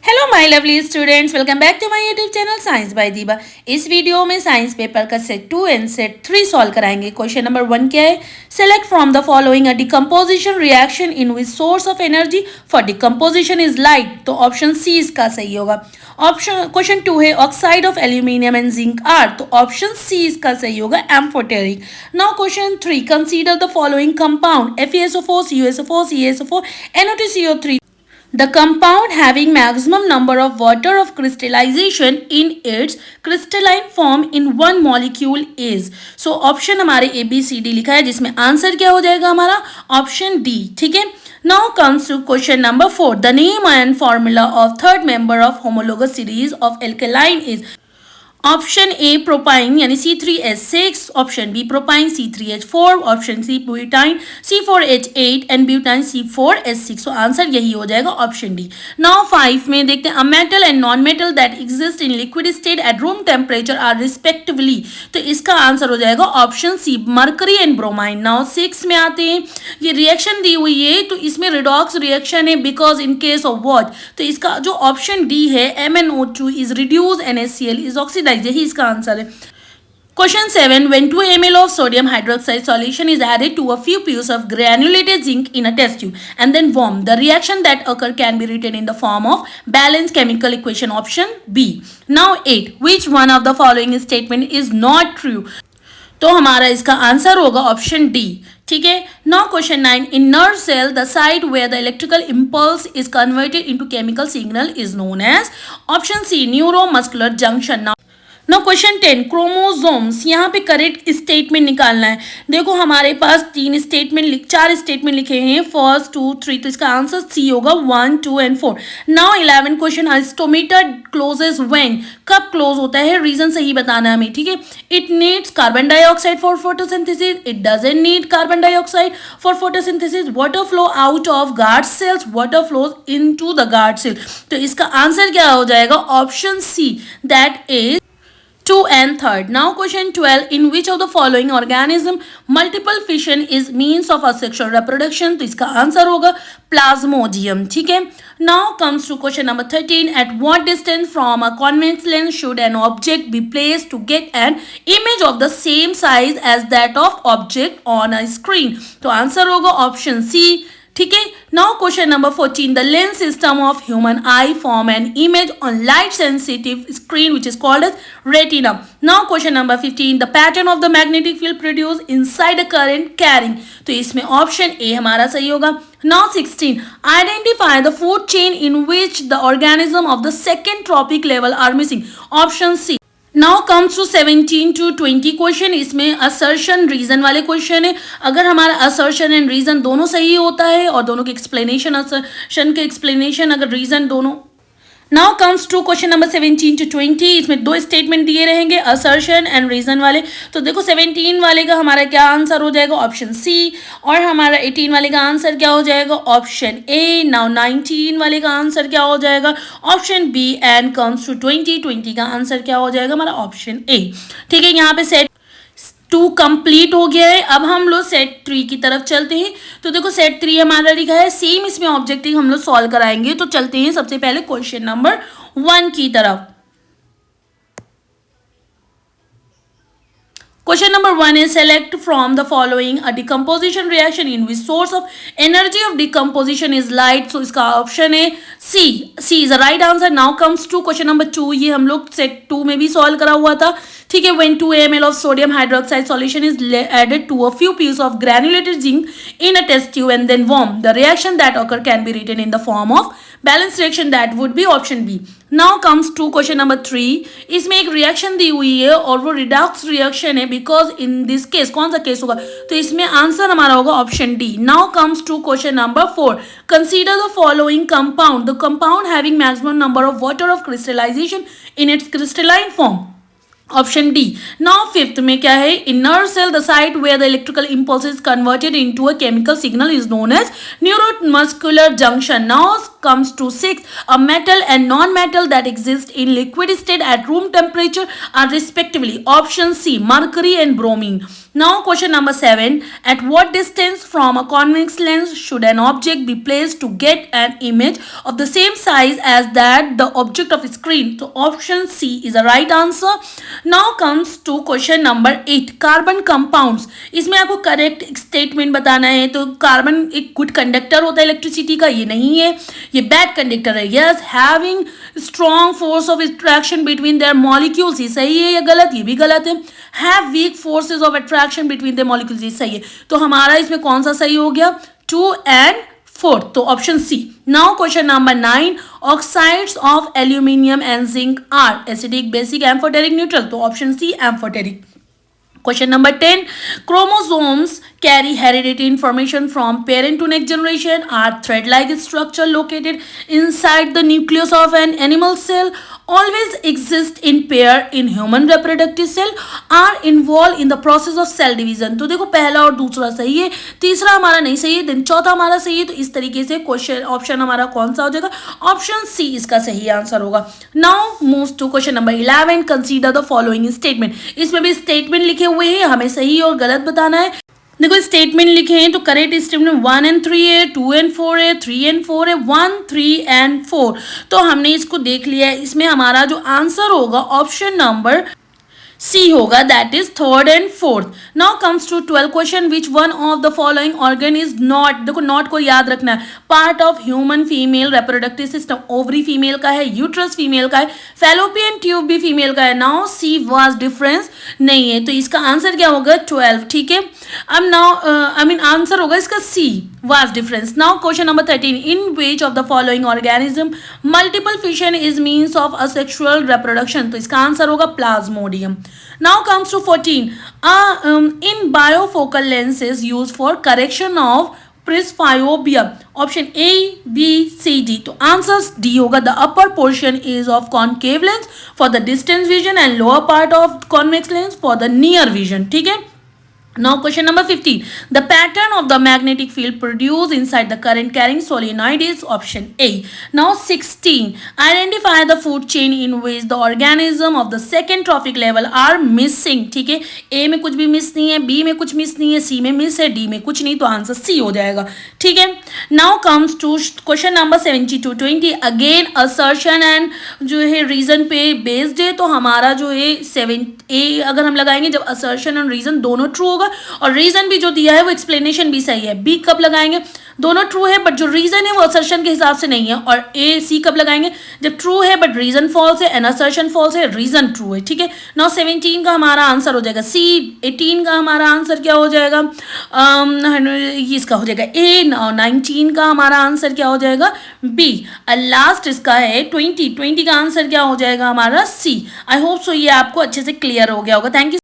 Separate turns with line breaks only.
Hello my lovely students, welcome back to my YouTube channel science by Deeba. इस video में science paper का set 2 and set 3 solve कराएंगे। Question number 1 क्या है? Select from the following a decomposition reaction in which source of energy for decomposition is light. तो option C इसका सही होगा। ऑप्शन क्वेश्चन 2 है oxide of aluminium and zinc are. तो option C इसका सही होगा, amphoteric. Now question 3, consider the following compound FeSO4, CuSO4, CaSO4, NO2CO3. The compound having maximum number of water of crystallization in its crystalline form in one molecule is. So option हमारे ABCD लिखा है, जिसमें answer क्या हो जाएगा हमारा option D. ठीक है, now comes to question number 4. The name and formula of third member of homologous series of alkaline is. Option A propyne यानी C3H6, option B propyne C3H4, option C butyne C4H8 and butyne C4H6। तो answer यही हो जाएगा option D. Now 5 में देखते हैं a metal and non metal that exist in liquid state at room temperature are respectively. तो इसका answer हो जाएगा option C mercury and bromine. Now 6 में आते हैं, ये रिएक्शन दी हुई है तो इसमें रिडॉक्स रिएक्शन है because in case of what. तो इसका जो ऑप्शन डी है MnO2 is reduce NaCl is oxidise, यही इसका आंसर है। Question 7. When 2 ml of sodium hydroxide solution is added to a few pieces of granulated zinc in a test tube and then warmed, the reaction that occur can be written in the form of balanced chemical equation. Option B. Now 8. Which one of the following statement is not true? तो हमारा इसका answer होगा option D. ठीक है, now question 9. In nerve cell the site where the electrical impulse is converted into chemical signal is known as. Option C neuromuscular junction. No question 10, chromosomes, यहाँ पे correct statement निकालना है। देखो हमारे पास चार स्टेटमेंट लिखे हैं, फर्स्ट 2 3, तो इसका आंसर सी होगा 1 2 and 4। Now 11 question, stomata closes when, कब क्लोज होता है, रीजन सही बताना है हमें। ठीक है, it needs carbon dioxide for photosynthesis, it doesn't need carbon dioxide for photosynthesis, water flow out of guard cells, water flows into the guard cell. तो इसका आंसर क्या हो जाएगा option C, that is 2 and 3rd. Now question 12. In which of the following organism multiple fission is means of asexual reproduction? तो इसका answer होगा Plasmodium. ठीक है, now comes to question number 13. At what distance from a convex lens should an object be placed to get an image of the same size as that of object on a screen? तो answer होगा option C. ठीक है, now question number 14. The lens system of human eye form an image on light sensitive screen which is called as retina. Now question number 15. The pattern of the magnetic field produce inside a current carrying. तो इसमें option A हमारा सही होगा। Now 16. Identify the food chain in which the organism of the second trophic level are missing. Option C. Now comes to 17 to 20 question, इसमें assertion reason वाले question है। अगर हमारा असर्शन एंड रीजन दोनों सही होता है और दोनों के एक्सप्लेनेशन, असर्शन के एक्सप्लेनेशन अगर रीजन दोनों। Now comes to question number 17 to 20, इसमें दो स्टेटमेंट दिए रहेंगे असर्शन एंड रीजन वाले। तो देखो 17 वाले का हमारा क्या आंसर हो जाएगा ऑप्शन सी, और हमारा 18 वाले का आंसर क्या हो जाएगा ऑप्शन ए। नाउ 19 वाले का आंसर क्या हो जाएगा option B, and comes to 20 का आंसर क्या हो जाएगा हमारा ऑप्शन ए। ठीक है, यहाँ पे सेट 2 कंप्लीट हो गया है। अब हम लोग सेट 3 की तरफ चलते हैं। तो देखो सेट 3 हमारा लिखा है, सेम इसमें ऑब्जेक्टिव हम लोग सॉल्व कराएंगे। तो चलते हैं सबसे पहले क्वेश्चन नंबर 1 की तरफ। Question number 1 is select from the following a decomposition reaction in which source of energy of decomposition is light. So इसका ऑप्शन है C. C is the right answer. Now comes to question number 2. ये हम लोग set 2 में भी solve करा हुआ था। ठीक है, when 2 ml of sodium hydroxide solution is added to a few pieces of granulated zinc in a test tube and then warmed, the reaction that occur can be written in the form of balanced reaction, that would be option B. Now comes to question number 3. इसमें एक reaction दी हुई है और वो redox reaction है because in this case, कौन सा case होगा, तो इसमें आंसर हमारा होगा option D. Now comes to question number 4. Consider the following compound, the compound having maximum number of water of crystallization in its crystalline form. Option D. Now 5th में क्या है, in nerve cell the site where the electrical impulse is converted into a chemical signal is known as neuromuscular junction. Now comes to 6. A metal and non-metal that exist in liquid state at room temperature are respectively option C mercury and bromine. Now question number 7, at what distance from a convex lens should an object be placed to get an image of the same size as that the object of screen? तो option C is a right answer. Now comes to question number 8, carbon compounds. इसमें आपको correct statement बताना है. तो carbon एक good conductor होता है electricity का, ये नहीं है, ये बैड कंडक्टर है. Yes, having strong force of attraction between their molecules, ये सही है या गलत? ये भी गलत है. Have week forces of attraction between their molecules, ये सही है. तो हमारा इसमें कौन सा सही हो गया? 2 and 4, तो option C. Now question number 9, oxides of aluminium and zinc are acidic, basic, amphoteric, neutral? तो option C amphoteric. Question number 10, chromosomes carry hereditary information from parent to next generation. Are thread-like structure located inside the nucleus of an animal cell always exist in pair in human reproductive cell? Are involved in the process of cell division? तो देखो पहला और दूसरा सही है, तीसरा हमारा नहीं सही है, देन चौथा हमारा सही है. तो इस तरीके से क्वेश्चन ऑप्शन हमारा कौन सा हो जाएगा? ऑप्शन सी इसका सही आंसर होगा. Now move to question number 11, consider the following statement. इसमें भी स्टेटमेंट लिखे हुए हैं, हमें सही और गलत बताना है. देखो स्टेटमेंट लिखे हैं तो करेक्ट स्टेटमेंट 1 and 3 है, 2 and 4 है, 3 and 4 है, 1, 3 and 4. तो हमने इसको देख लिया है. इसमें हमारा जो आंसर होगा ऑप्शन नंबर सी होगा, that is 3rd and 4th. Now comes to 12 question, which one of the following organ is not, देखो नॉट को याद रखना है, part of human female reproductive system. Ovary female का है, यूट्रस फीमेल का है, फैलोपियन ट्यूब भी फीमेल का है. नाउ सी वाज डिफरेंस नहीं है, तो इसका आंसर क्या होगा? 12. ठीक है. अब नाउ आंसर होगा इसका C, was difference. Now question number 13, in which of the following organism multiple fission is means of asexual reproduction? तो इसका आंसर होगा plasmodium. Now comes to 14. In bifocal lenses used for correction of presbyopia. Option A, B, C, D. तो answer D होगा. The upper portion is of concave lens for the distance vision and lower part of convex lens for the near vision. ठीक है. Now question number 15. The pattern of the magnetic field produced inside the current carrying solenoid is option A. Now 16. Identify the food chain in which the organism of the second trophic level are missing. ठीक है. A में कुछ भी miss नहीं है, B में कुछ miss नहीं है, C में मिस है, D में कुछ नहीं, तो आंसर C हो जाएगा. ठीक है. Now comes to question number 72 20. Again assertion and जो है रीजन पे बेस्ड है, तो हमारा जो है 7A अगर हम लगाएंगे जब assertion और रीजन दोनों ट्रू होगा और रीजन भी जो दिया है वो एक्सप्लेनेशन भी सही है. बी कब लगाएंगे? दोनों ट्रू है बट जो रीजन है वो असर्शन के हिसाब से नहीं है. और ए सी कब लगाएंगे? जब ट्रू है बट रीजन फॉल्स है एंड असर्शन फॉल्स है, रीजन ट्रू है. ठीक है. नाउ 17 का हमारा आंसर हो जाएगा सी. 18 का हमारा आंसर क्या हो जाएगा? इसका हो जाएगा ए. 19 का हमारा आंसर क्या हो जाएगा? बी. लास्ट इसका है 20 का आंसर क्या हो जाएगा हमारा? सी. आई होप सो ये आपको अच्छे से क्लियर हो गया होगा. Thank you.